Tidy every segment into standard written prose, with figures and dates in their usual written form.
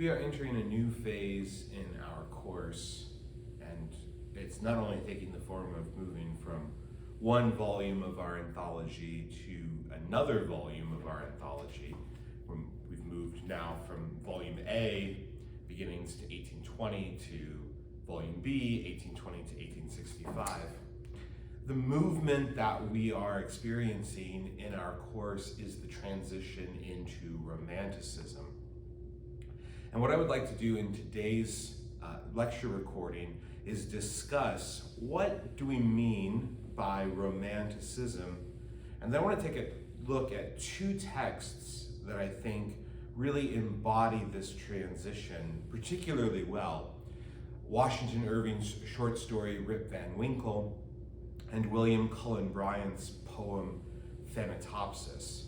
We are entering a new phase in our course, and it's not only taking the form of moving from one volume of our anthology to another volume of our anthology. We've moved now from volume A, beginnings to 1820, to volume B, 1820 to 1865. The movement that we are experiencing in our course is the transition into Romanticism. And what I would like to do in today's lecture recording is discuss what do we mean by Romanticism. And then I want to take a look at two texts that I think really embody this transition particularly well. Washington Irving's short story Rip Van Winkle and William Cullen Bryant's poem Thanatopsis.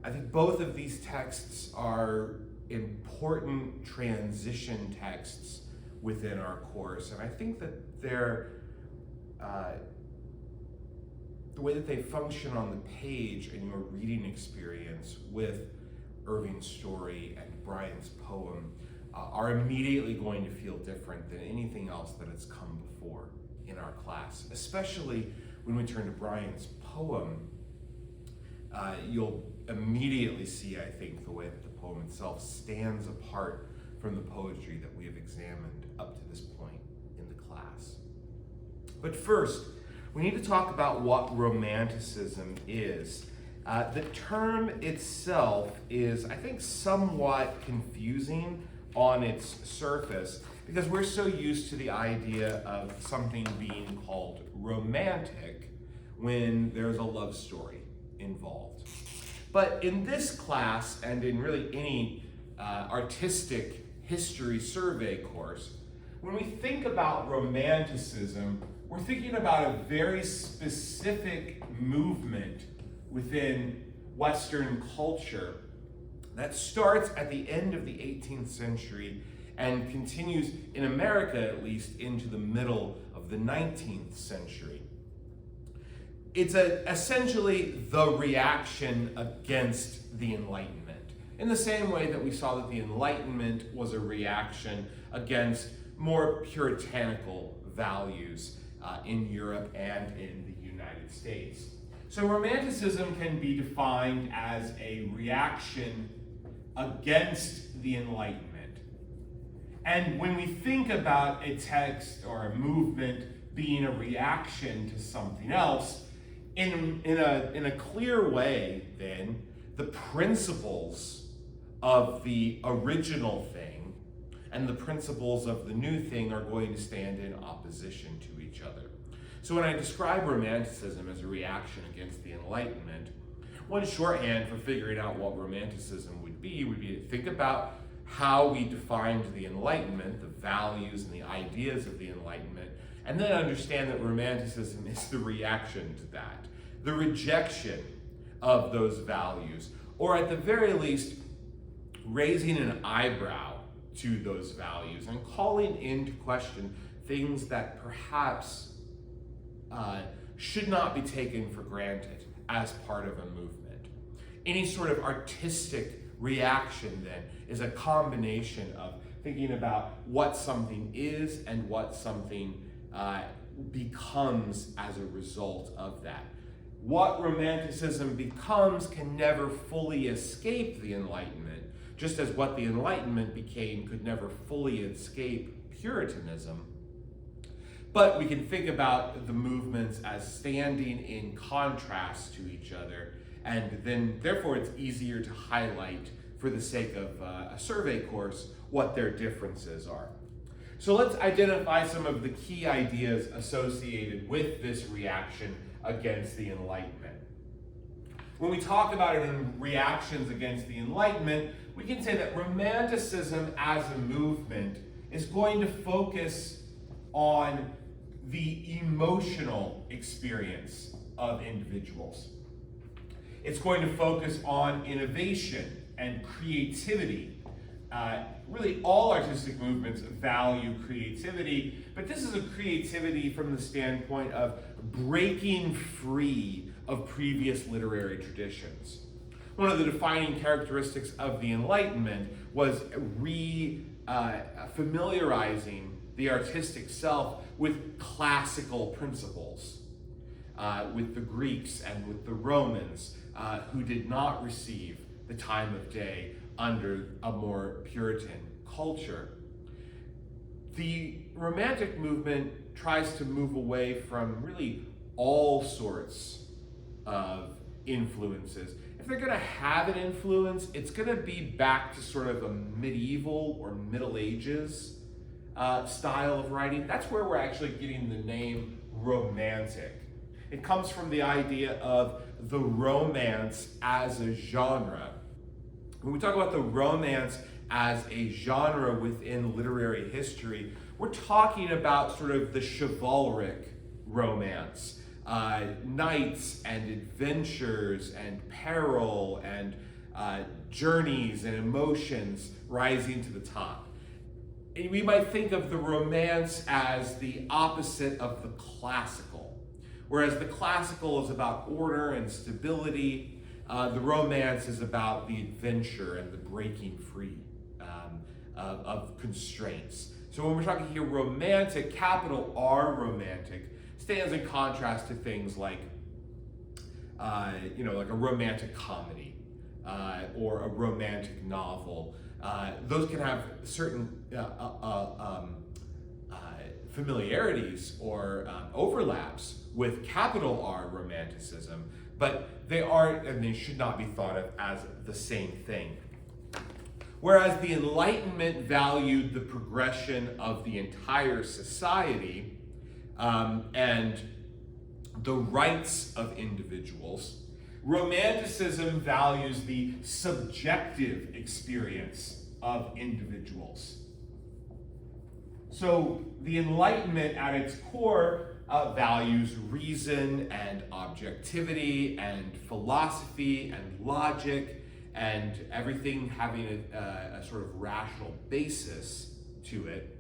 I think both of these texts are important transition texts within our course, and I think that they're the way that they function on the page in your reading experience with Irving's story and Bryant's poem are immediately going to feel different than anything else that has come before in our class, especially when we turn to Bryant's poem. You'll immediately see, I think, the way that the poem itself stands apart from the poetry that we have examined up to this point in the class. But first, we need to talk about what Romanticism is. The term itself is, I think, somewhat confusing on its surface because we're so used to the idea of something being called romantic when there's a love story involved. But in this class, and in really any artistic history survey course, when we think about Romanticism, we're thinking about a very specific movement within Western culture that starts at the end of the 18th century and continues, in America at least, into the middle of the 19th century. It's essentially the reaction against the Enlightenment, in the same way that we saw that the Enlightenment was a reaction against more puritanical values in Europe and in the United States. So Romanticism can be defined as a reaction against the Enlightenment. And when we think about a text or a movement being a reaction to something else, in a clear way, then, the principles of the original thing and the principles of the new thing are going to stand in opposition to each other. So when I describe Romanticism as a reaction against the Enlightenment, one shorthand for figuring out what Romanticism would be to think about how we defined the Enlightenment, the values and the ideas of the Enlightenment, and then understand that Romanticism is the reaction to that, the rejection of those values, or at the very least, raising an eyebrow to those values and calling into question things that perhaps should not be taken for granted as part of a movement. Any sort of artistic reaction, then, is a combination of thinking about what something is and what something becomes as a result of that. What Romanticism becomes can never fully escape the Enlightenment, just as what the Enlightenment became could never fully escape Puritanism. But we can think about the movements as standing in contrast to each other, and then therefore it's easier to highlight, for the sake of a survey course, what their differences are. So let's identify some of the key ideas associated with this reaction against the Enlightenment. When we talk about it in reactions against the Enlightenment, we can say that Romanticism as a movement is going to focus on the emotional experience of individuals. It's going to focus on innovation and creativity. Really, all artistic movements value creativity, but this is a creativity from the standpoint of breaking free of previous literary traditions. One of the defining characteristics of the Enlightenment was familiarizing the artistic self with classical principles, with the Greeks and with the Romans, who did not receive the time of day under a more Puritan culture. The Romantic movement tries to move away from really all sorts of influences. If they're going to have an influence, it's going to be back to sort of a medieval or Middle Ages style of writing. That's where we're actually getting the name Romantic. It comes from the idea of the romance as a genre. When we talk about the romance as a genre within literary history, we're talking about sort of the chivalric romance. Knights and adventures and peril and journeys and emotions rising to the top. And we might think of the romance as the opposite of the classical. Whereas the classical is about order and stability, the romance is about the adventure and the breaking free of constraints. So when we're talking here romantic, capital R romantic, stands in contrast to things like, like a romantic comedy or a romantic novel. Those can have certain familiarities or overlaps with capital R Romanticism, but they aren't, and they should not be thought of as the same thing. Whereas the Enlightenment valued the progression of the entire society and the rights of individuals, Romanticism values the subjective experience of individuals. So the Enlightenment at its core values reason and objectivity and philosophy and logic and everything having a sort of rational basis to it.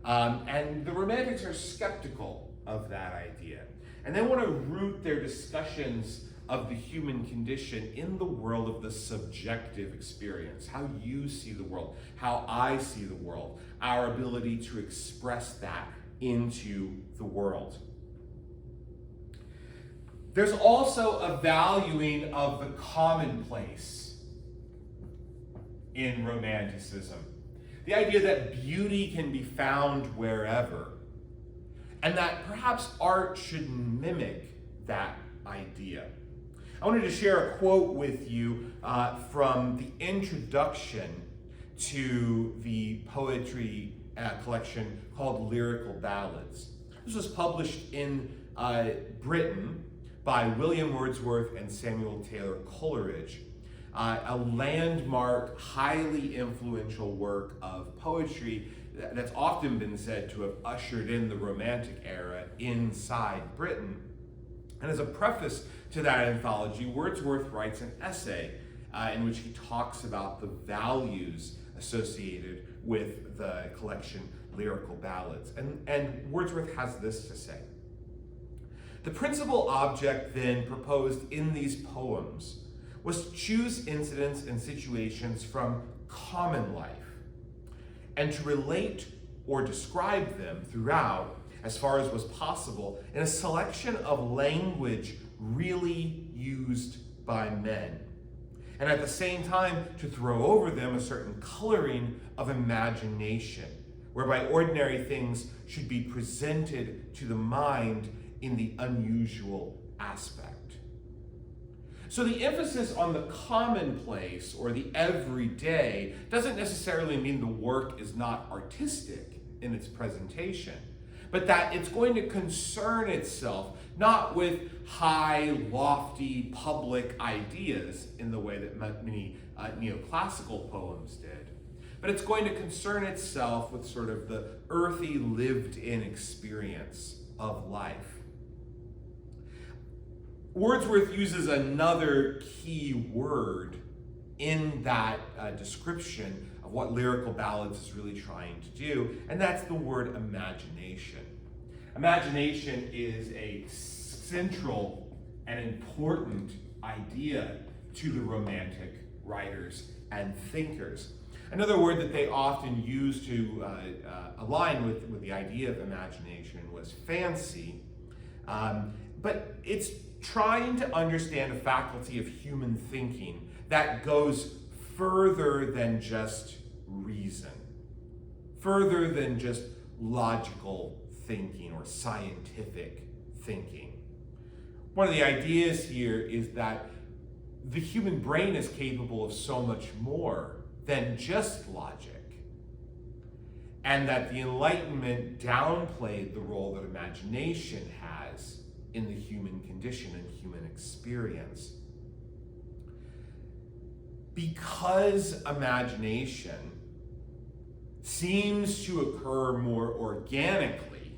And the Romantics are skeptical of that idea. And they want to root their discussions of the human condition in the world of the subjective experience, how you see the world, how I see the world, our ability to express that into the world. There's also a valuing of the commonplace in Romanticism. The idea that beauty can be found wherever, and that perhaps art should mimic that idea. I wanted to share a quote with you from the introduction to the poetry collection called Lyrical Ballads. This was published in Britain by William Wordsworth and Samuel Taylor Coleridge, a landmark, highly influential work of poetry that's often been said to have ushered in the Romantic era inside Britain. And as a preface to that anthology, Wordsworth writes an essay in which he talks about the values associated with the collection Lyrical Ballads. And Wordsworth has this to say. The principal object then proposed in these poems was to choose incidents and situations from common life and to relate or describe them throughout, as far as was possible, in a selection of language really used by men, and at the same time to throw over them a certain coloring of imagination, whereby ordinary things should be presented to the mind in the unusual aspect. So the emphasis on the commonplace or the everyday doesn't necessarily mean the work is not artistic in its presentation, but that it's going to concern itself not with high, lofty, public ideas in the way that many neoclassical poems did, but it's going to concern itself with sort of the earthy, lived-in experience of life. Wordsworth uses another key word in that description of what Lyrical Ballads is really trying to do, and that's the word imagination. Imagination is a central and important idea to the Romantic writers and thinkers. Another word that they often used to align with the idea of imagination was fancy, but it's trying to understand a faculty of human thinking that goes further than just reason, further than just logical thinking or scientific thinking. One of the ideas here is that the human brain is capable of so much more than just logic, and that the Enlightenment downplayed the role that imagination has in the human condition and human experience. Because imagination seems to occur more organically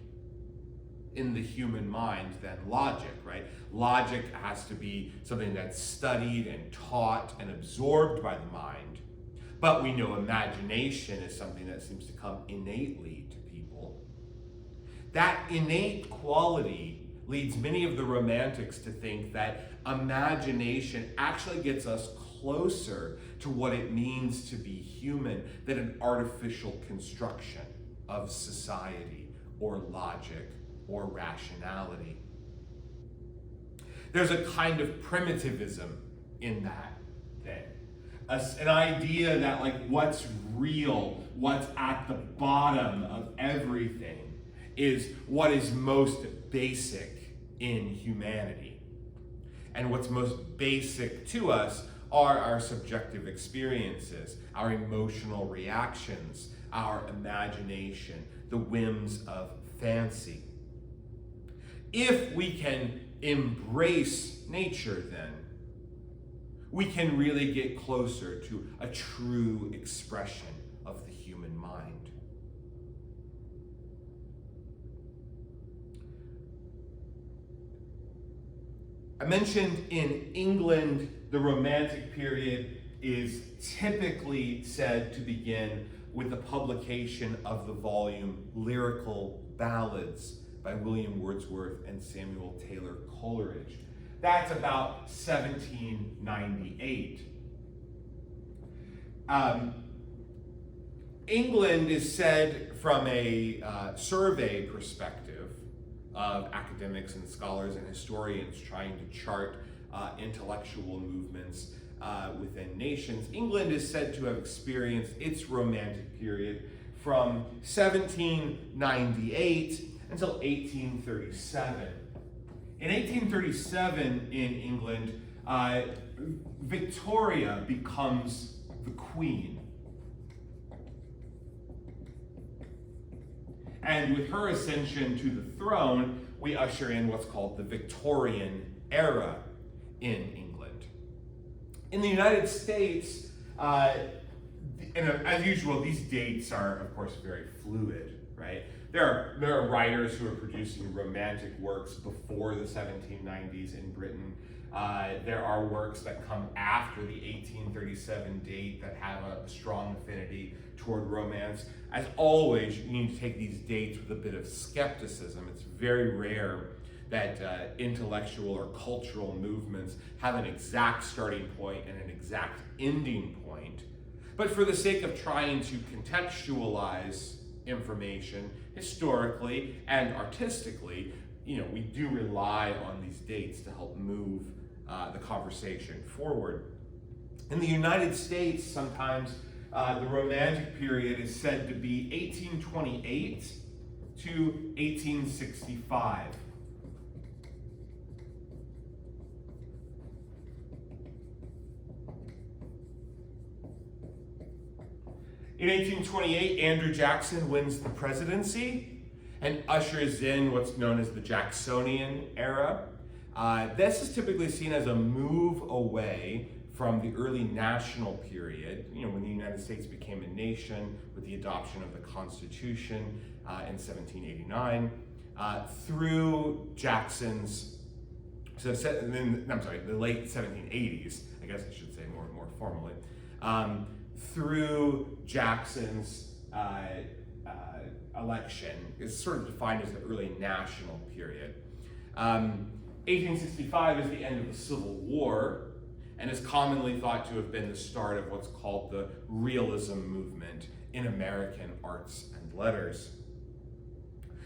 in the human mind than logic, right? Logic has to be something that's studied and taught and absorbed by the mind. But we know imagination is something that seems to come innately to people. That innate quality leads many of the Romantics to think that imagination actually gets us closer to what it means to be human than an artificial construction of society or logic or rationality. There's a kind of primitivism in that thing. An idea that like what's real, what's at the bottom of everything is what is most basic in humanity. And what's most basic to us are our subjective experiences, our emotional reactions, our imagination, the whims of fancy. If we can embrace nature, then we can really get closer to a true expression of the human mind. I mentioned in England, the Romantic period is typically said to begin with the publication of the volume Lyrical Ballads by William Wordsworth and Samuel Taylor Coleridge. That's about 1798. England is said, from a survey perspective of academics and scholars and historians trying to chart intellectual movements within nations, England is said to have experienced its Romantic period from 1798 until 1837. In 1837 in England, Victoria becomes the queen. And with her ascension to the throne, we usher in what's called the Victorian era in England. In the United States, as usual, these dates are, of course, very fluid, right? There are writers who are producing Romantic works before the 1790s in Britain. There are works that come after the 1837 date that have a strong affinity toward romance. As always, you need to take these dates with a bit of skepticism. It's very rare that intellectual or cultural movements have an exact starting point and an exact ending point. But for the sake of trying to contextualize information historically and artistically, we do rely on these dates to help move the conversation forward. In the United States, sometimes the Romantic period is said to be 1828 to 1865. In 1828, Andrew Jackson wins the presidency and ushers in what's known as the Jacksonian era. This is typically seen as a move away from the early national period, when the United States became a nation with the adoption of the Constitution in 1789, through Jackson's, the late 1780s, I guess I should say more formally, through Jackson's election. Is sort of defined as the early national period. 1865 is the end of the Civil War, and is commonly thought to have been the start of what's called the realism movement in American arts and letters.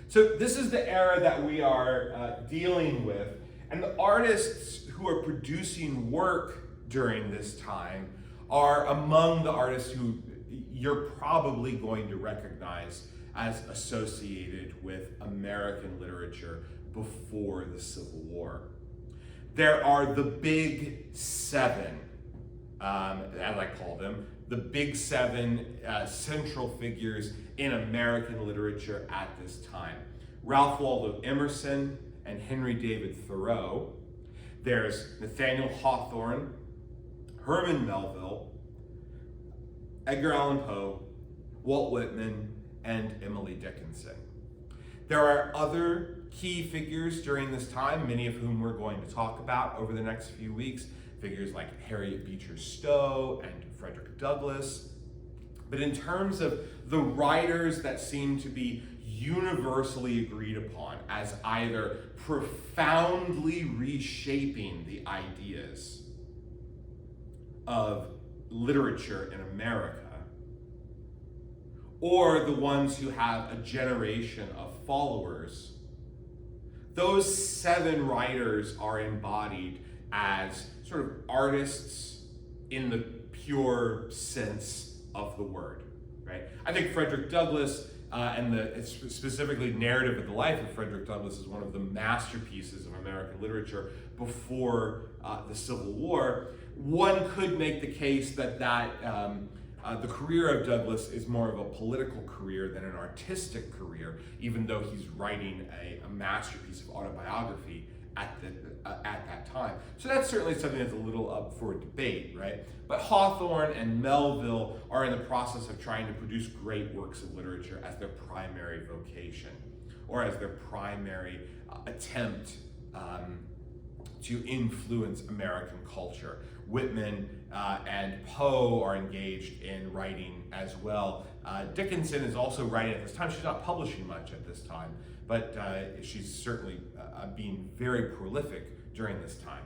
So this is the era that we are dealing with, and the artists who are producing work during this time are among the artists who you're probably going to recognize as associated with American literature before the Civil War. There are the Big Seven, as I call them, the Big Seven central figures in American literature at this time. Ralph Waldo Emerson and Henry David Thoreau. There's Nathaniel Hawthorne, Herman Melville, Edgar Allan Poe, Walt Whitman, and Emily Dickinson. There are other key figures during this time, many of whom we're going to talk about over the next few weeks, figures like Harriet Beecher Stowe and Frederic Douglass. But in terms of the writers that seem to be universally agreed upon as either profoundly reshaping the ideas of literature in America, or the ones who have a generation of followers, those seven writers are embodied as sort of artists in the pure sense of the word, right? I think Frederic Douglass and specifically narrative of the life of Frederic Douglass is one of the masterpieces of American literature before the Civil War. One could make the case that the career of Douglass is more of a political career than an artistic career, even though he's writing a masterpiece of autobiography at that time. So that's certainly something that's a little up for debate, right? But Hawthorne and Melville are in the process of trying to produce great works of literature as their primary vocation, or as their primary attempt to influence American culture. Whitman and Poe are engaged in writing as well. Dickinson is also writing at this time. She's not publishing much at this time, but she's certainly being very prolific during this time.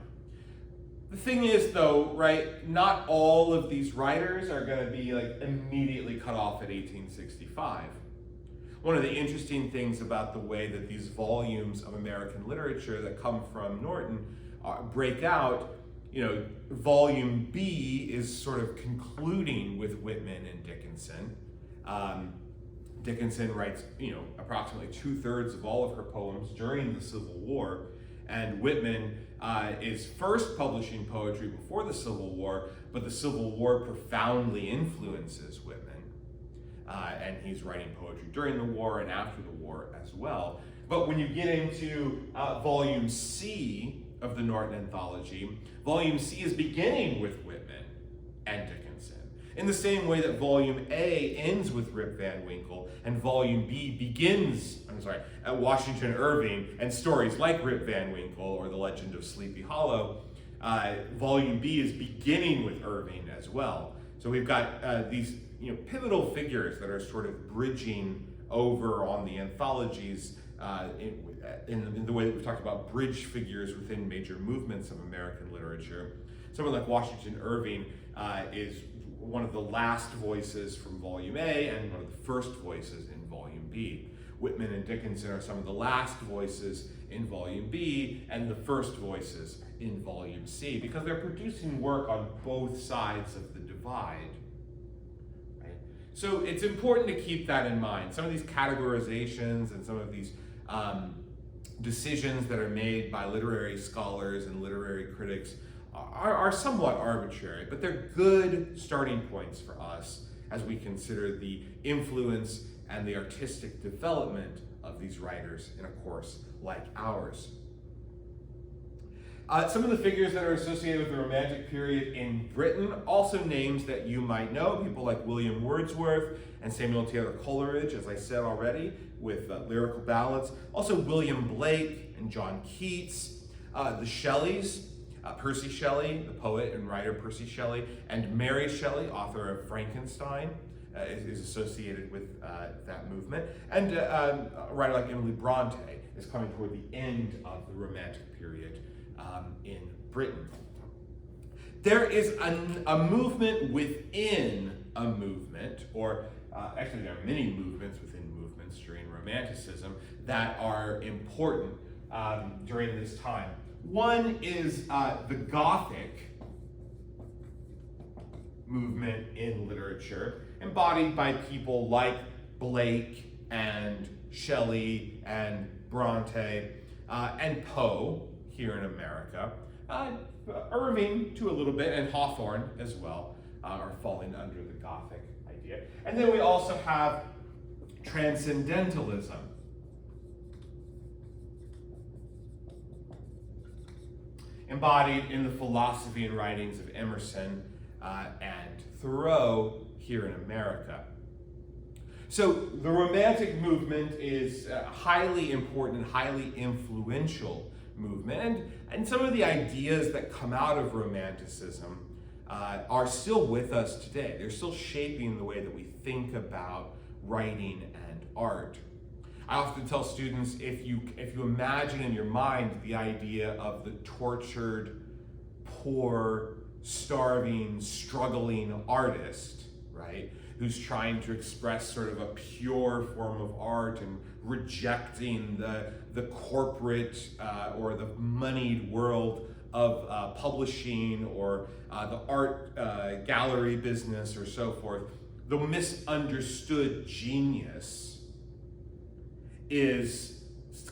The thing is, though, right, not all of these writers are going to be like immediately cut off at 1865. One of the interesting things about the way that these volumes of American literature that come from Norton break out, volume B is sort of concluding with Whitman and Dickinson. Dickinson writes, approximately 2/3 of all of her poems during the Civil War, and Whitman is first publishing poetry before the Civil War, but the Civil War profoundly influences Whitman, and he's writing poetry during the war and after the war as well. But when you get into volume C of the Norton Anthology, volume C is beginning with Whitman and Dickinson, in the same way that volume A ends with Rip Van Winkle, and volume B begins, at Washington Irving and stories like Rip Van Winkle or The Legend of Sleepy Hollow. Volume B is beginning with Irving as well. So we've got these pivotal figures that are sort of bridging over on the anthologies in the way that we've talked about bridge figures within major movements of American literature. Someone like Washington Irving is one of the last voices from volume A and one of the first voices in volume B. Whitman and Dickinson are some of the last voices in volume B and the first voices in volume C, because they're producing work on both sides of the divide. Right? So it's important to keep that in mind. Some of these categorizations and some of these decisions that are made by literary scholars and literary critics are somewhat arbitrary, but they're good starting points for us as we consider the influence and the artistic development of these writers in a course like ours. Some of the figures that are associated with the Romantic period in Britain, also names that you might know, people like William Wordsworth and Samuel Taylor Coleridge, as I said already, with lyrical ballads. Also William Blake and John Keats, the Shelleys, Percy Shelley, the poet and writer Percy Shelley, and Mary Shelley, author of Frankenstein, is associated with that movement. And a writer like Emily Bronte is coming toward the end of the Romantic period in Britain. there is a movement within a movement, or actually there are many movements within movements during Romanticism that are important during this time. One is the Gothic movement in literature, embodied by people like Blake and Shelley and Bronte and Poe here in America. Irving to a little bit, and Hawthorne as well, are falling under the Gothic idea. And then we also have Transcendentalism. Embodied in the philosophy and writings of Emerson and Thoreau here in America. So the Romantic movement is a highly important, highly influential movement, and some of the ideas that come out of Romanticism are still with us today. They're still shaping the way that we think about writing and art. I often tell students, if you imagine in your mind the idea of the tortured, poor, starving, struggling artist, right, who's trying to express sort of a pure form of art and rejecting the corporate or the moneyed world of publishing or the art gallery business or so forth, the misunderstood genius is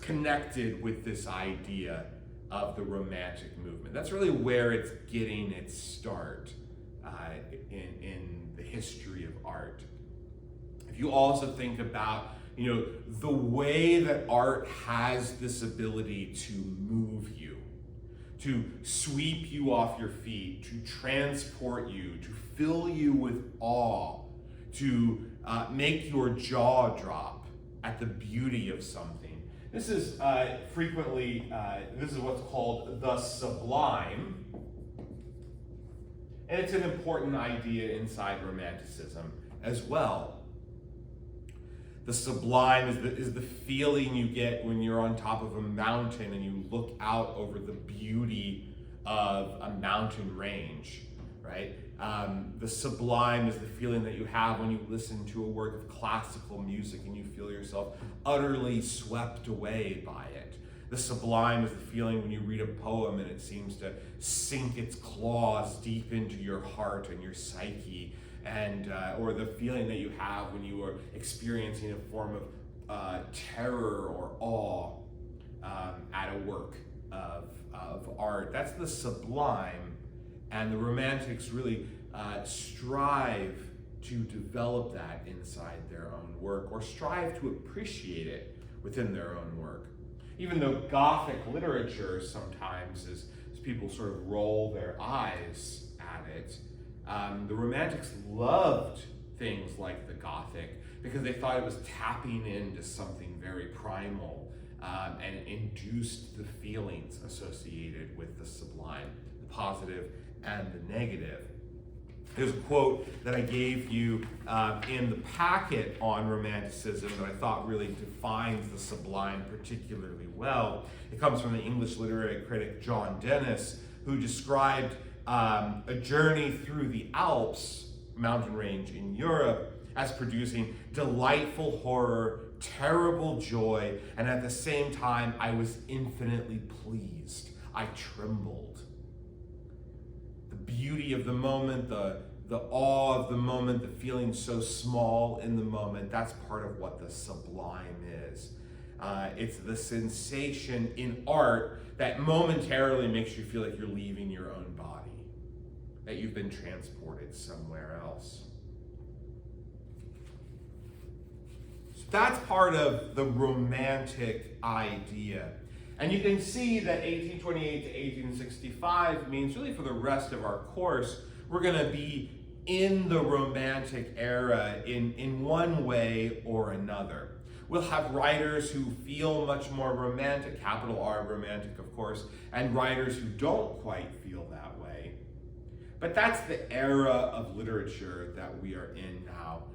connected with this idea of the Romantic movement. That's really where it's getting its start in the history of art. If you also think about, the way that art has this ability to move you, to sweep you off your feet, to transport you, to fill you with awe, to make your jaw drop at the beauty of something. This is frequently, this is what's called the sublime. And it's an important idea inside Romanticism as well. The sublime is the feeling you get when you're on top of a mountain and you look out over the beauty of a mountain range, right? The sublime is the feeling that you have when you listen to a work of classical music and you feel yourself utterly swept away by it. The sublime is the feeling when you read a poem and it seems to sink its claws deep into your heart and your psyche, and or the feeling that you have when you are experiencing a form of terror or awe at a work of art. That's the sublime, and the Romantics really strive to develop that inside their own work, or strive to appreciate it within their own work. Even though Gothic literature sometimes, as people sort of roll their eyes at it, the Romantics loved things like the Gothic because they thought it was tapping into something very primal and induced the feelings associated with the sublime, the positive and the negative. There's a quote that I gave you in the packet on Romanticism that I thought really defines the sublime particularly well. It comes from the English literary critic John Dennis, who described a journey through the Alps, mountain range in Europe, as producing delightful horror, terrible joy, and at the same time I was infinitely pleased. I trembled. The beauty of the moment, the awe of the moment, the feeling so small in the moment, that's part of what the sublime is. It's the sensation in art that momentarily makes you feel like you're leaving your own body, that you've been transported somewhere else. So that's part of the Romantic idea. And you can see that 1828 to 1865 means really for the rest of our course, we're going to be in the Romantic era in one way or another. We'll have writers who feel much more romantic, capital R romantic, of course, and writers who don't quite feel that way. But that's the era of literature that we are in now,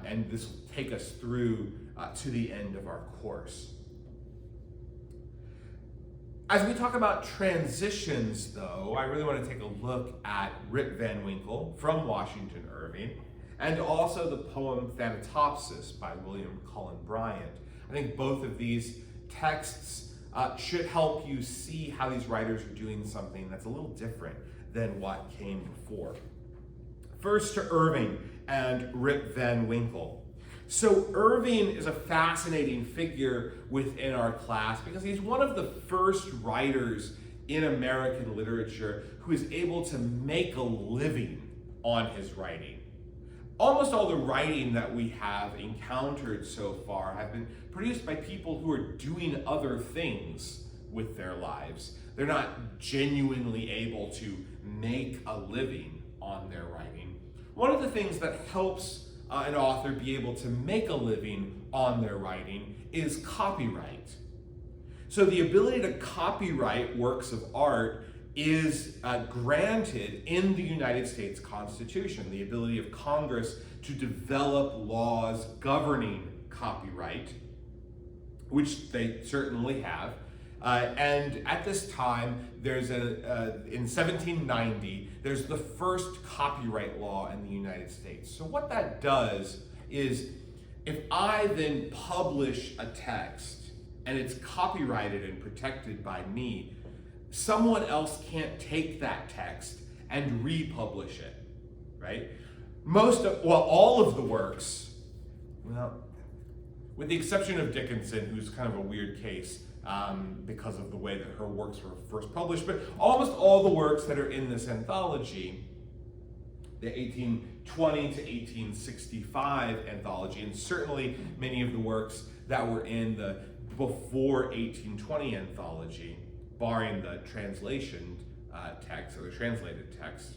and this will take us through to the end of our course. As we talk about transitions, though, I really want to take a look at Rip Van Winkle from Washington Irving, and also the poem Thanatopsis by William Cullen Bryant. I think both of these texts should help you see how these writers are doing something that's a little different than what came before. First to Irving and Rip Van Winkle. So Irving is a fascinating figure within our class because he's one of the first writers in American literature who is able to make a living on his writing. Almost all the writing that we have encountered so far have been produced by people who are doing other things with their lives. They're not genuinely able to make a living on their writing. One of the things that helps an author be able to make a living on their writing is copyright. So the ability to copyright works of art is granted in the United States Constitution. The ability of Congress to develop laws governing copyright, which they certainly have. And at this time, there's in 1790, there's the first copyright law in the United States. So what that does is, if I then publish a text and it's copyrighted and protected by me, someone else can't take that text and republish it, right? All of the works, well, with the exception of Dickinson, who's kind of a weird case, because of the way that her works were first published, but almost all the works that are in this anthology, the 1820 to 1865 anthology, and certainly many of the works that were in the before 1820 anthology, barring the translation text or the translated text,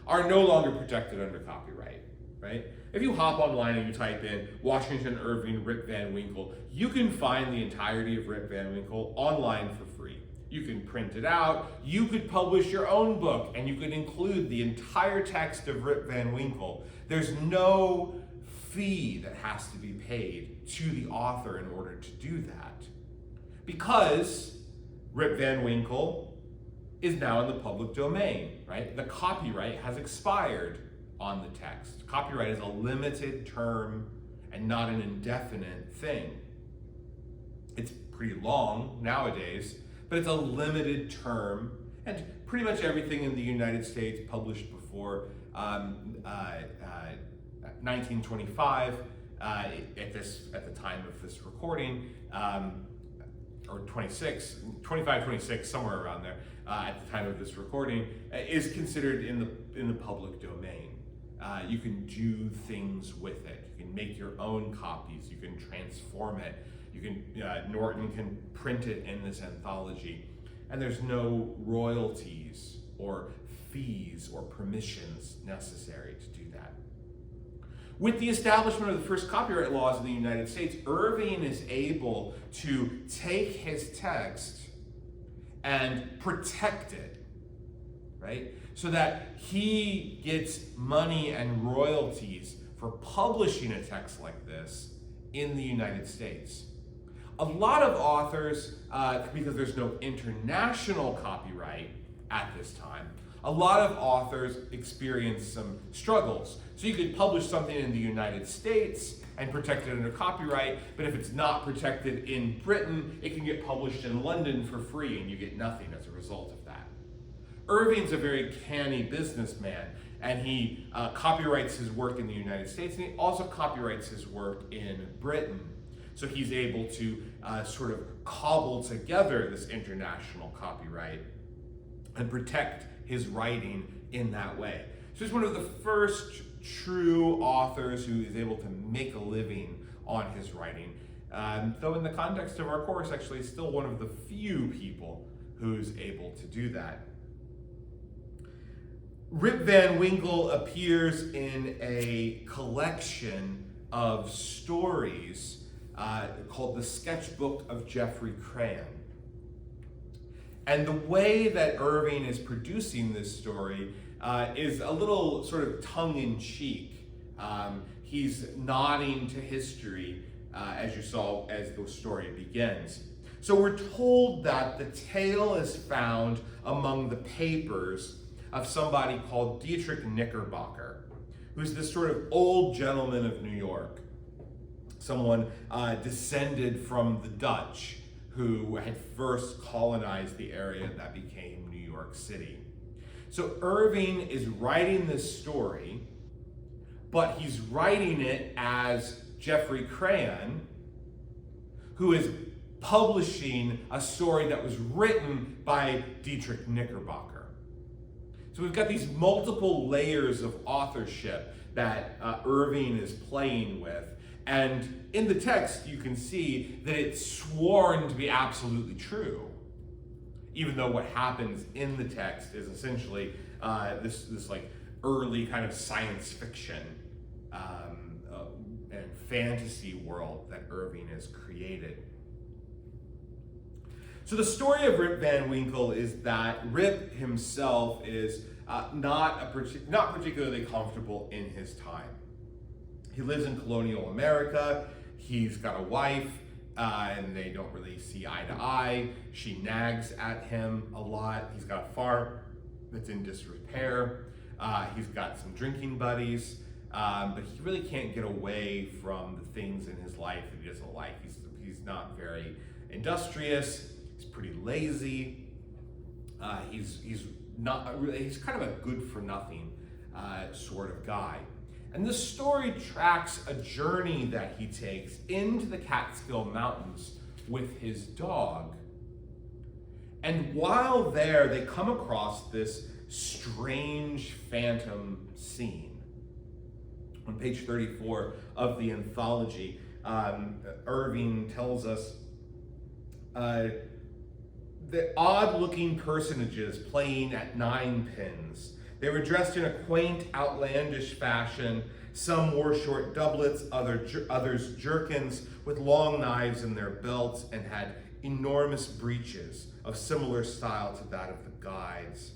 are no longer protected under copyright, right? If you hop online and you type in Washington Irving, Rip Van Winkle, you can find the entirety of Rip Van Winkle online for free. You can print it out. You could publish your own book and you could include the entire text of Rip Van Winkle. There's no fee that has to be paid to the author in order to do that, because Rip Van Winkle is now in the public domain, right? The copyright has expired on the text. Copyright is a limited term and not an indefinite thing. It's pretty long nowadays, but it's a limited term, and pretty much everything in the United States published before 1925, at the time of this recording, or 26, somewhere around there, at the time of this recording, is considered in the public domain. You can do things with it. You can make your own copies. You can transform it. You can Norton can print it in this anthology, and there's no royalties or fees or permissions necessary to do that. With the establishment of the first copyright laws in the United States, Irving is able to take his text and protect it, right? So that he gets money and royalties for publishing a text like this in the United States. A lot of authors, because there's no international copyright at this time, a lot of authors experience some struggles. So you could publish something in the United States and protect it under copyright, but if it's not protected in Britain, it can get published in London for free and you get nothing as a result of that. Irving's a very canny businessman, and he copyrights his work in the United States, and he also copyrights his work in Britain. So he's able to sort of cobble together this international copyright and protect his writing in that way. So he's one of the first true authors who is able to make a living on his writing. Though in the context of our course, actually still one of the few people who's able to do that. Rip Van Winkle appears in a collection of stories called The Sketchbook of Geoffrey Crayon. And the way that Irving is producing this story is a little sort of tongue-in-cheek. He's nodding to history as you saw as the story begins. So we're told that the tale is found among the papers of somebody called Dietrich Knickerbocker, who's this sort of old gentleman of New York, someone descended from the Dutch who had first colonized the area that became New York City. So Irving is writing this story, but he's writing it as Geoffrey Crayon, who is publishing a story that was written by Dietrich Knickerbocker. So we've got these multiple layers of authorship that Irving is playing with. And in the text, you can see that it's sworn to be absolutely true, even though what happens in the text is essentially this like early kind of science fiction and fantasy world that Irving has created. So the story of Rip Van Winkle is that Rip himself is not particularly comfortable in his time. He lives in colonial America. He's got a wife, and they don't really see eye to eye. She nags at him a lot. He's got a farm that's in disrepair. He's got some drinking buddies, but he really can't get away from the things in his life that he doesn't like. He's not very industrious. He's pretty lazy. He's kind of a good for nothing sort of guy. And this story tracks a journey that he takes into the Catskill Mountains with his dog. And while there, they come across this strange phantom scene. On page 34 of the Anthology, Irving tells us the odd-looking personages playing at nine pins. They were dressed in a quaint, outlandish fashion. Some wore short doublets, others jerkins with long knives in their belts, and had enormous breeches of similar style to that of the guides.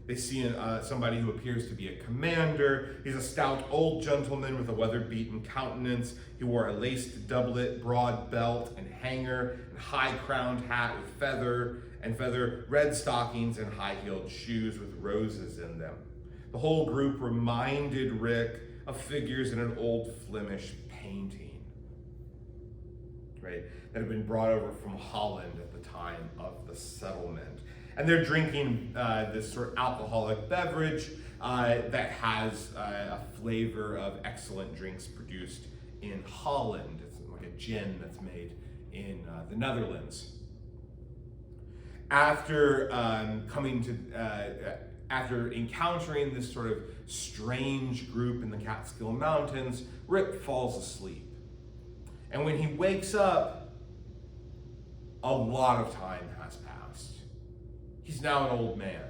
They see somebody who appears to be a commander. He's a stout old gentleman with a weather-beaten countenance. He wore a laced doublet, broad belt and hanger, and high-crowned hat with feather, red stockings, and high-heeled shoes with roses in them. The whole group reminded Rick of figures in an old Flemish painting, right, that had been brought over from Holland at the time of the settlement. And they're drinking this sort of alcoholic beverage that has a flavor of excellent drinks produced in Holland. It's like a gin that's made in the Netherlands. After after encountering this sort of strange group in the Catskill Mountains, Rip falls asleep. And when he wakes up, a lot of time has passed. He's now an old man.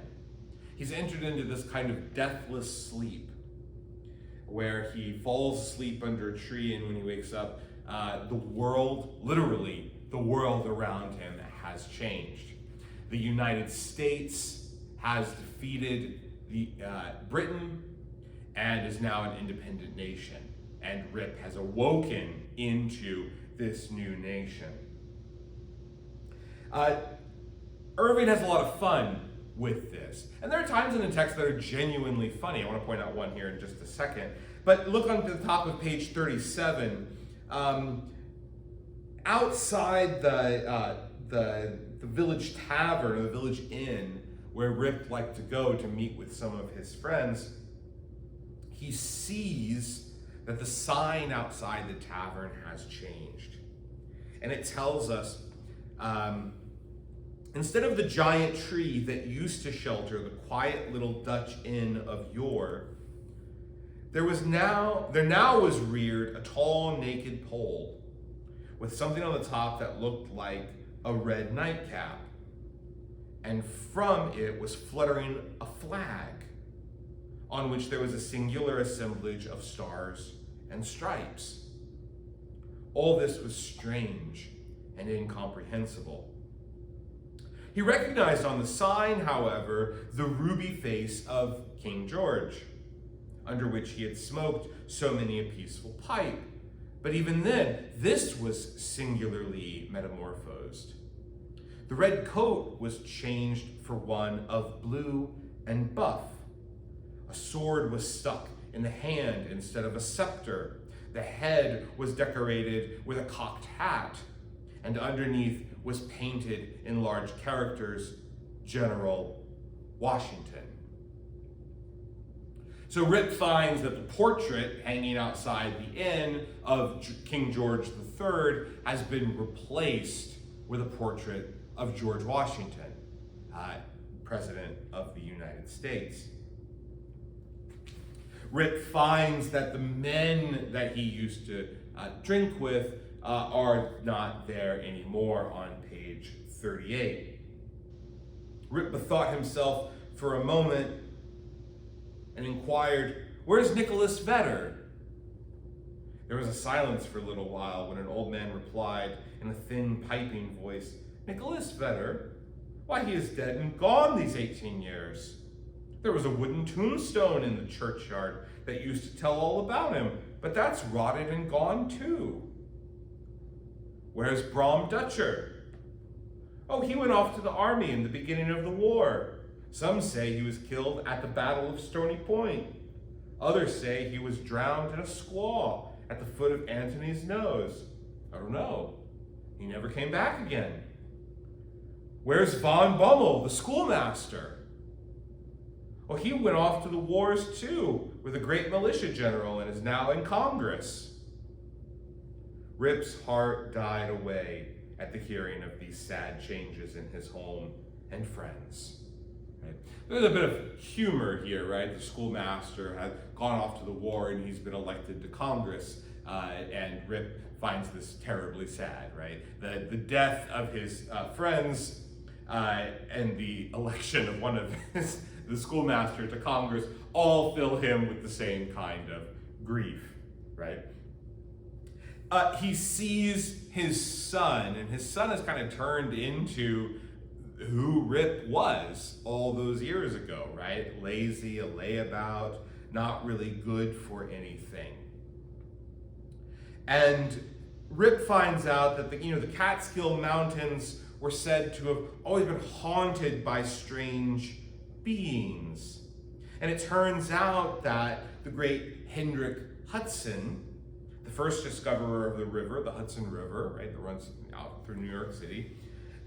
He's entered into this kind of deathless sleep where he falls asleep under a tree, and when he wakes up, the world, literally the world around him, has changed. The United States has defeated Britain and is now an independent nation. And Rip has awoken into this new nation. Irving has a lot of fun with this. And there are times in the text that are genuinely funny. I want to point out one here in just a second. But look on the top of page 37. Outside the village tavern, or the village inn, where Rip liked to go to meet with some of his friends, he sees that the sign outside the tavern has changed. And it tells us, instead of the giant tree that used to shelter the quiet little Dutch inn of yore, there now was reared a tall, naked pole with something on the top that looked like a red nightcap. And from it was fluttering a flag on which there was a singular assemblage of stars and stripes. All this was strange and incomprehensible. He recognized on the sign, however, the ruby face of King George, under which he had smoked so many a peaceful pipe. But even then, this was singularly metamorphosed. The red coat was changed for one of blue and buff. A sword was stuck in the hand instead of a scepter. The head was decorated with a cocked hat, and underneath was painted in large characters, General Washington. So Rip finds that the portrait hanging outside the inn of King George III has been replaced with a portrait of George Washington, President of the United States. Rip finds that the men that he used to drink with are not there anymore on page 38. Rip bethought himself for a moment and inquired, "Where's Nicholas Vedder?" There was a silence for a little while when an old man replied in a thin, piping voice, "Nicholas Vedder? Why, he is dead and gone these 18 years. There was a wooden tombstone in the churchyard that used to tell all about him, but that's rotted and gone too." "Where's Brom Dutcher?" "Oh, he went off to the army in the beginning of the war. Some say he was killed at the Battle of Stony Point. Others say he was drowned in a squaw at the foot of Antony's Nose. I don't know. He never came back again." "Where's von Bummel, the schoolmaster?" "Oh, he went off to the wars too, with a great militia general, and is now in Congress." Rip's heart died away at the hearing of these sad changes in his home and friends. Right? There's a bit of humor here, right? The schoolmaster had gone off to the war and he's been elected to Congress, and Rip finds this terribly sad, right? The death of his friends and the election of one of the schoolmaster to Congress all fill him with the same kind of grief, right? He sees his son, and his son has kind of turned into who Rip was all those years ago, right? Lazy, a layabout, not really good for anything. And Rip finds out that the Catskill Mountains were said to have always been haunted by strange beings. And it turns out that the great Hendrik Hudson, the first discoverer of the river, the Hudson River, right, that runs out through New York City,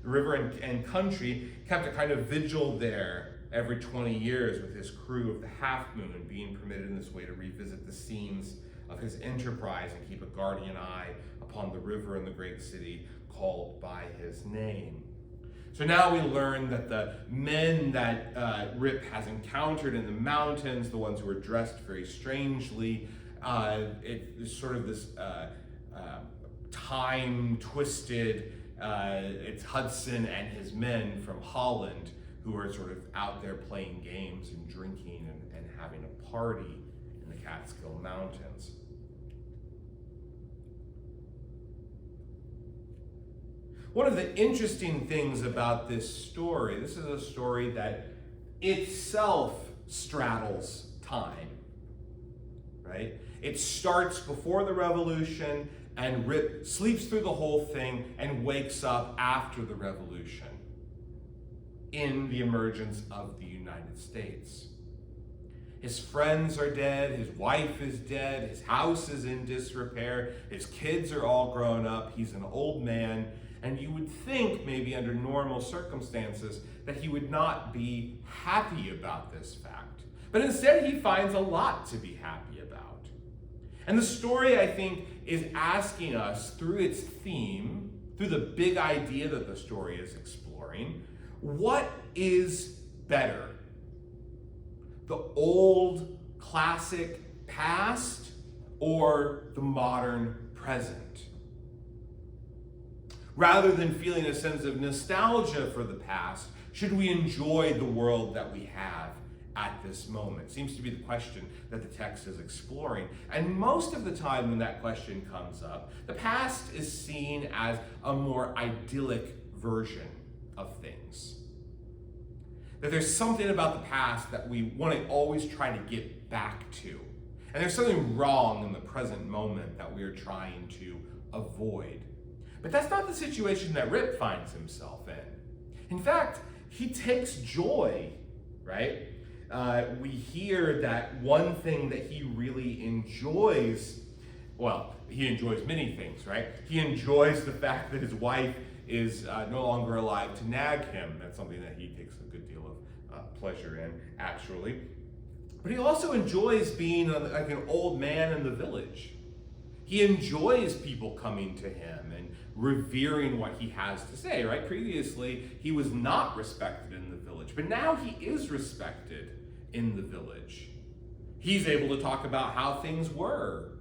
the river and country, kept a kind of vigil there every 20 years with his crew of the Half Moon, being permitted in this way to revisit the scenes of his enterprise and keep a guardian eye upon the river and the great city called by his name. So now we learn that the men that Rip has encountered in the mountains, the ones who are dressed very strangely, it's sort of this time-twisted, it's Hudson and his men from Holland who are sort of out there playing games and drinking and having a party in the Catskill Mountains. One of the interesting things about this story, this is a story that itself straddles time, right? It starts before the Revolution, and Rip sleeps through the whole thing and wakes up after the Revolution in the emergence of the United States. His friends are dead, his wife is dead, his house is in disrepair, his kids are all grown up, he's an old man, and you would think, maybe under normal circumstances, that he would not be happy about this fact. But instead, he finds a lot to be happy about. And the story, I think, is asking us, through its theme, through the big idea that the story is exploring, what is better? The old, classic past or the modern present? Rather than feeling a sense of nostalgia for the past, should we enjoy the world that we have at this moment? Seems to be the question that the text is exploring. And most of the time when that question comes up, the past is seen as a more idyllic version of things. That there's something about the past that we want to always try to get back to. And there's something wrong in the present moment that we are trying to avoid. But that's not the situation that Rip finds himself in. In fact, he takes joy, right? We hear that one thing that he really enjoys, well, he enjoys many things, right? He enjoys the fact that his wife is no longer alive to nag him. That's something that he takes a good deal of pleasure in, actually. But he also enjoys being like an old man in the village. He enjoys people coming to him and revering what he has to say, right? Previously, he was not respected in the village, but now he is respected in the village. He's able to talk about how things were.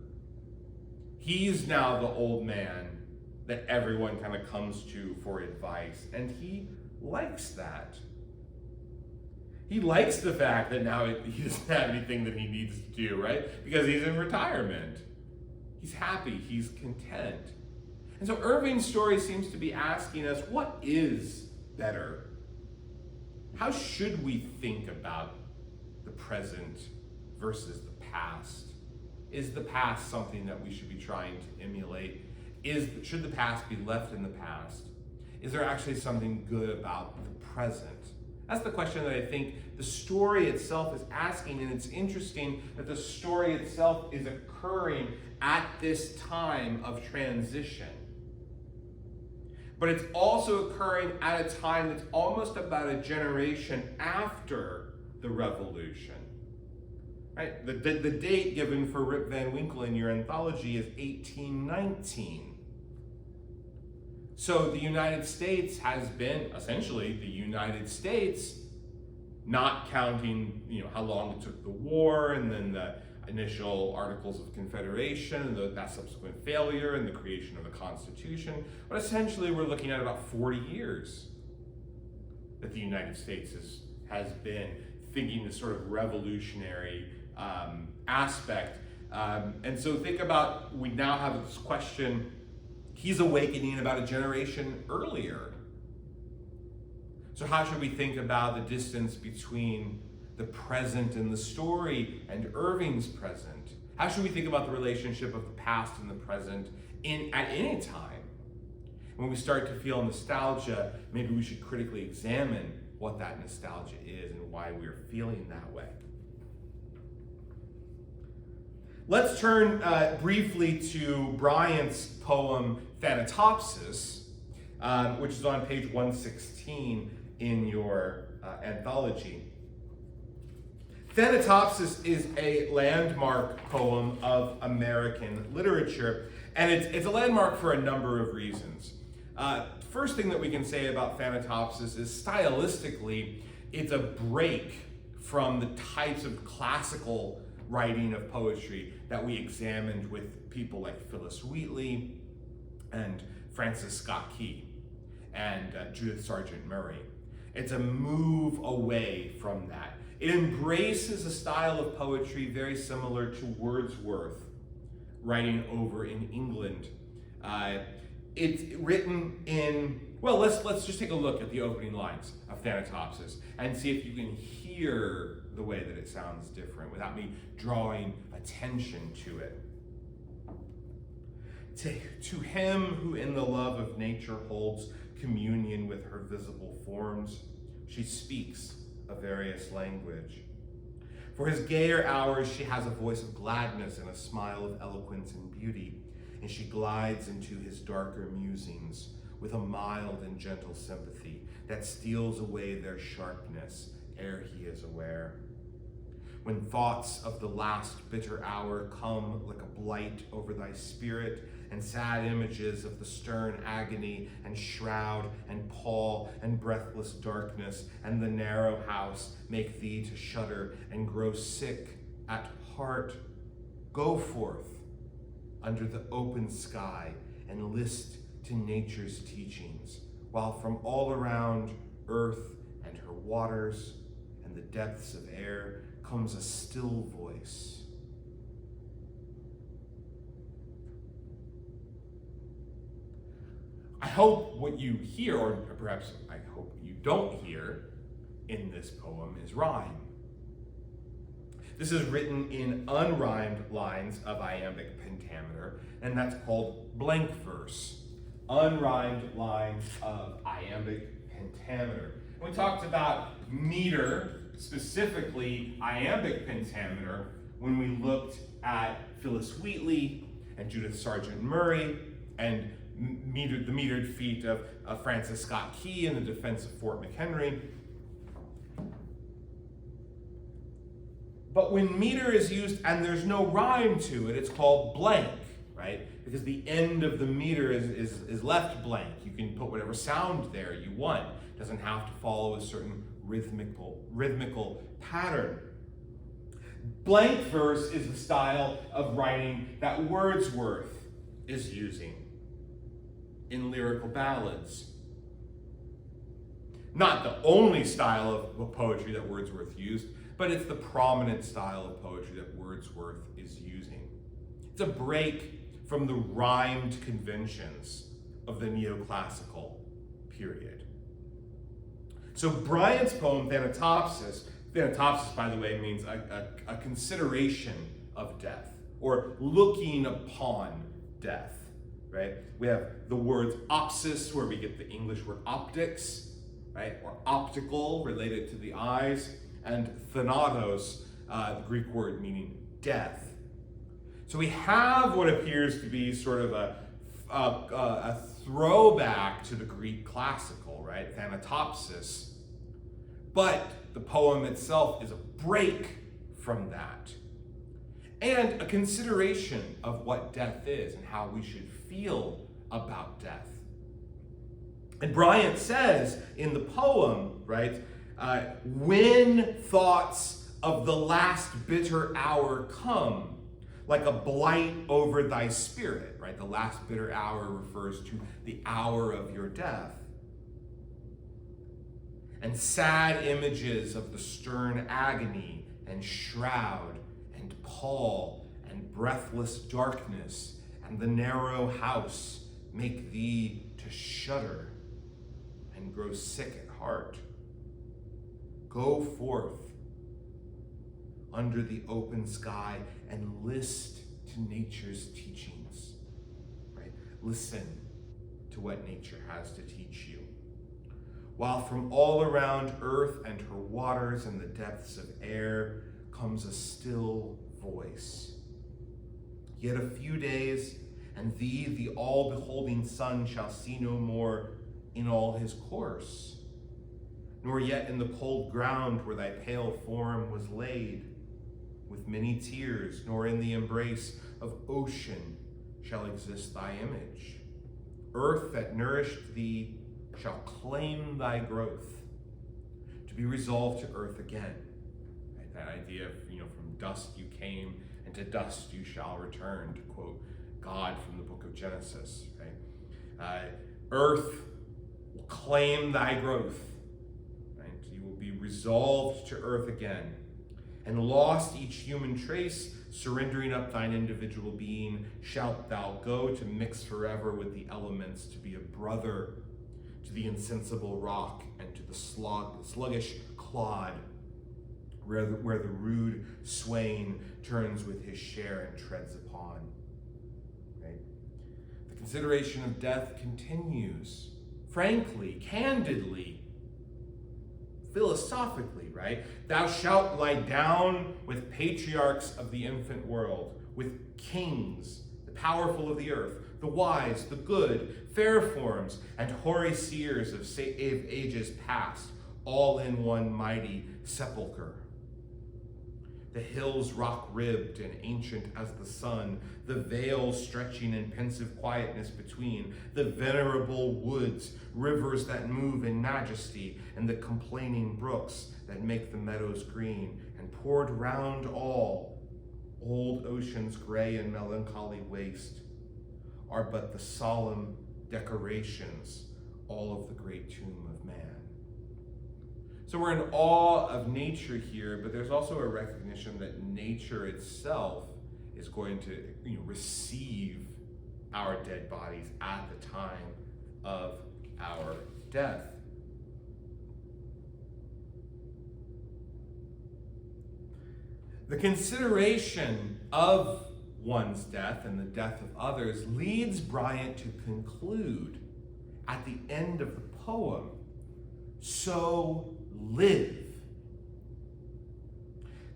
He's now the old man that everyone kind of comes to for advice, and he likes that. He likes the fact that now he doesn't have anything that he needs to do, right? Because he's in retirement. He's happy, he's content. And so Irving's story seems to be asking us, what is better? How should we think about the present versus the past? Is the past something that we should be trying to emulate? Should the past be left in the past? Is there actually something good about the present? That's the question that I think the story itself is asking, and it's interesting that the story itself is occurring at this time of transition. But it's also occurring at a time that's almost about a generation after the Revolution. Right? The date given for Rip Van Winkle in your anthology is 1819. So the United States has been essentially the United States, not counting how long it took the war and then the initial Articles of Confederation and that subsequent failure and the creation of the Constitution. But essentially we're looking at about 40 years that the United States has been thinking this sort of revolutionary aspect. And so think about, we now have this question, he's awakening about a generation earlier. So how should we think about the distance between the present in the story and Irving's present? How should we think about the relationship of the past and the present at any time? When we start to feel nostalgia, maybe we should critically examine what that nostalgia is and why we're feeling that way. Let's turn briefly to Bryant's poem Thanatopsis, which is on page 116 in your anthology. Thanatopsis is a landmark poem of American literature, and it's a landmark for a number of reasons. First thing that we can say about Thanatopsis is stylistically, it's a break from the types of classical writing of poetry that we examined with people like Phyllis Wheatley and Francis Scott Key and Judith Sargent Murray. It's a move away from that. It embraces a style of poetry very similar to Wordsworth writing over in England. It's written in, well, let's just take a look at the opening lines of Thanatopsis and see if you can hear the way that it sounds different without me drawing attention to it. To him who in the love of nature holds communion with her visible forms, she speaks a various language. For his gayer hours, she has a voice of gladness and a smile of eloquence and beauty, and she glides into his darker musings with a mild and gentle sympathy that steals away their sharpness ere he is aware. When thoughts of the last bitter hour come like a blight over thy spirit, and sad images of the stern agony and shroud and pall and breathless darkness and the narrow house make thee to shudder and grow sick at heart, go forth under the open sky and list to nature's teachings, while from all around earth and her waters and the depths of air comes a still voice. I hope what you hear, or perhaps I hope you don't hear, in this poem is rhyme. This is written in unrhymed lines of iambic pentameter, and that's called blank verse. Unrhymed lines of iambic pentameter. We talked about meter, specifically iambic pentameter, when we looked at Phyllis Wheatley and Judith Sargent Murray and the metered feat of Francis Scott Key in the defense of Fort McHenry. But when meter is used and there's no rhyme to it, it's called blank, right? Because the end of the meter is left blank. You can put whatever sound there you want. It doesn't have to follow a certain rhythmical pattern. Blank verse is the style of writing that Wordsworth is using in lyrical ballads. Not the only style of poetry that Wordsworth used, but it's the prominent style of poetry that Wordsworth is using. It's a break from the rhymed conventions of the neoclassical period. So Bryant's poem, Thanatopsis, by the way, means a consideration of death, or looking upon death, right? We have the words opsis, where we get the English word optics, right? Or optical, related to the eyes, and thanatos, the Greek word meaning death. So we have what appears to be sort of a throwback to the Greek classical, right? Thanatopsis. But the poem itself is a break from that, and a consideration of what death is and how we should feel about death. And Bryant says in the poem, right, when thoughts of the last bitter hour come, like a blight over thy spirit, right? The last bitter hour refers to the hour of your death. And sad images of the stern agony and shroud and pall and breathless darkness and the narrow house make thee to shudder and grow sick at heart. Go forth under the open sky and list to nature's teachings, right? Listen to what nature has to teach you. While from all around earth and her waters and the depths of air comes a still voice. Yet a few days, and thee, the all-beholding sun, shall see no more in all his course, nor yet in the cold ground where thy pale form was laid, with many tears, nor in the embrace of ocean shall exist thy image. Earth that nourished thee shall claim thy growth, to be resolved to earth again. Right? That idea of, from dust you came, and to dust you shall return, to quote God from the book of Genesis. Right? Earth will claim thy growth. Right? You will be resolved to earth again, and lost each human trace, surrendering up thine individual being, shalt thou go to mix forever with the elements, to be a brother to the insensible rock and to the sluggish clod, where the rude swain turns with his share and treads upon. Right? The consideration of death continues, frankly, candidly, philosophically, right? Thou shalt lie down with patriarchs of the infant world, with kings, the powerful of the earth, the wise, the good, fair forms, and hoary seers of ages past, all in one mighty sepulchre. The hills rock-ribbed and ancient as the sun, the vales stretching in pensive quietness between, the venerable woods, rivers that move in majesty, and the complaining brooks that make the meadows green, and poured round all, old ocean's gray and melancholy waste, are but the solemn decorations, all of the great tomb of man. So we're in awe of nature here, but there's also a recognition that nature itself is going to receive our dead bodies at the time of our death. The consideration of one's death and the death of others leads Bryant to conclude at the end of the poem so live.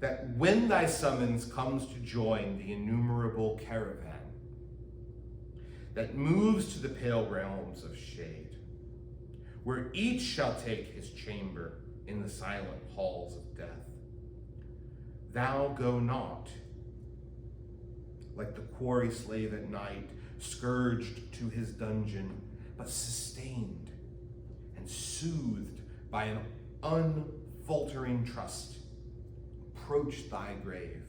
That when thy summons comes to join the innumerable caravan that moves to the pale realms of shade, where each shall take his chamber in the silent halls of death, thou go not, like the quarry slave at night, scourged to his dungeon, but sustained and soothed by an unfaltering trust. Approach thy grave,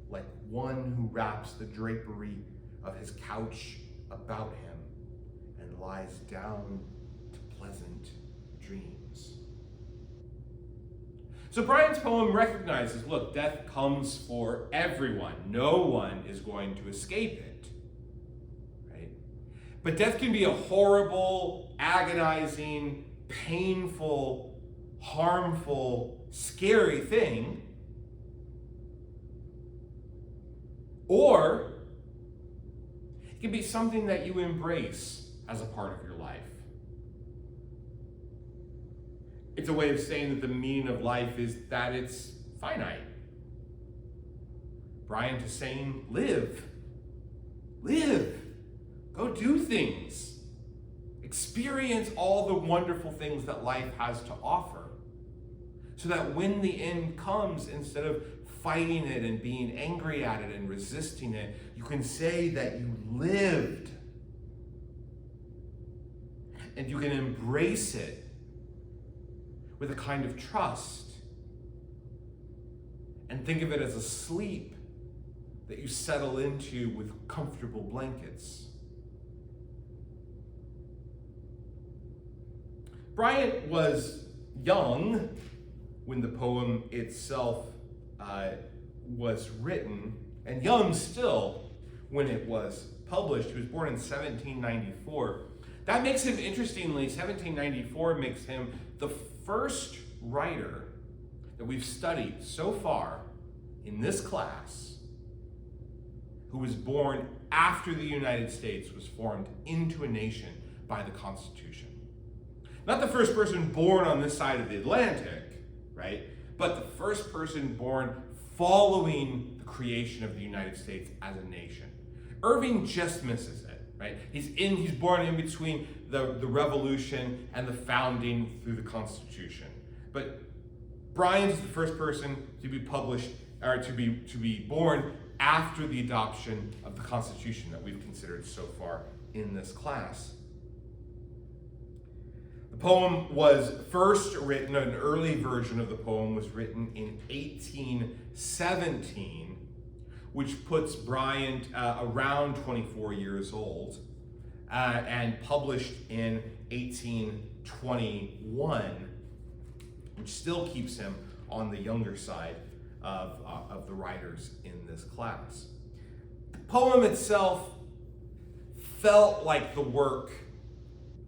like one who wraps the drapery of his couch about him and lies down to pleasant dreams. So Bryant's poem recognizes, look, death comes for everyone. No one is going to escape it, right? But death can be a horrible, agonizing, painful, harmful, scary thing. Or it can be something that you embrace as a part of your life. It's a way of saying that the meaning of life is that it's finite. Bryant is saying, live. Live. Go do things. Experience all the wonderful things that life has to offer. So that when the end comes, instead of fighting it and being angry at it and resisting it, you can say that you lived. And you can embrace it with a kind of trust. And think of it as a sleep that you settle into with comfortable blankets. Bryant was young when the poem itself was written, and young still when it was published. He was born in 1794. That makes him, interestingly, 1794 makes him the first writer that we've studied so far in this class who was born after the United States was formed into a nation by the Constitution. Not the first person born on this side of the Atlantic, right? But the first person born following the creation of the United States as a nation. Irving just misses it, right? He's born in between the Revolution and the founding through the Constitution. But Bryant is the first person to be published, or to be born after the adoption of the Constitution that we've considered so far in this class. The poem was first written, an early version of the poem was written in 1817, which puts Bryant around 24 years old, and published in 1821, which still keeps him on the younger side of the writers in this class. The poem itself felt like the work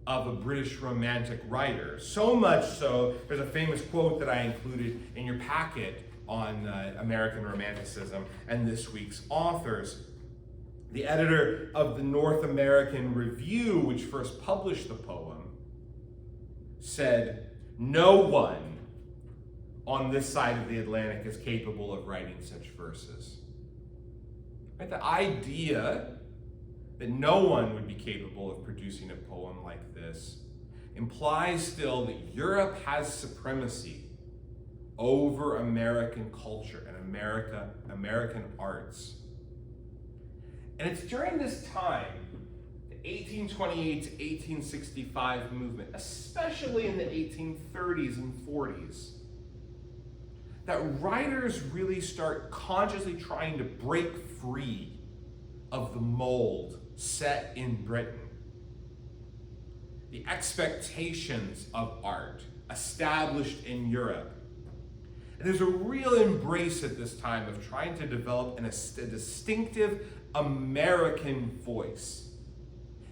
of a British Romantic writer. So much so, there's a famous quote that I included in your packet on American Romanticism and this week's authors. The editor of the North American Review, which first published the poem, said, "No one on this side of the Atlantic is capable of writing such verses." Right? The idea that no one would be capable of producing a poem like this implies still that Europe has supremacy over American culture and American arts. And it's during this time, the 1828 to 1865 movement, especially in the 1830s and 40s, that writers really start consciously trying to break free of the mold set in Britain. The expectations of art established in Europe. And there's a real embrace at this time of trying to develop a distinctive American voice.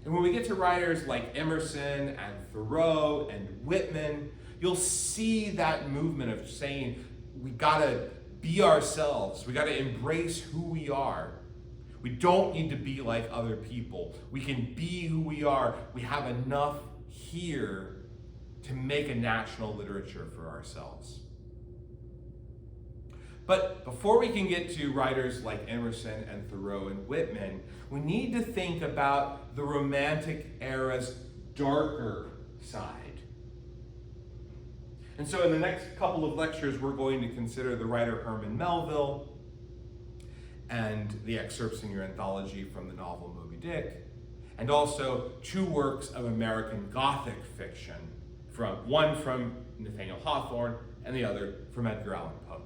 And when we get to writers like Emerson and Thoreau and Whitman, you'll see that movement of saying, we gotta be ourselves. We gotta embrace who we are. We don't need to be like other people. We can be who we are. We have enough here to make a national literature for ourselves. But before we can get to writers like Emerson and Thoreau and Whitman, we need to think about the Romantic era's darker side. And so in the next couple of lectures, we're going to consider the writer Herman Melville and the excerpts in your anthology from the novel Moby Dick, and also two works of American Gothic fiction, one from Nathaniel Hawthorne and the other from Edgar Allan Poe.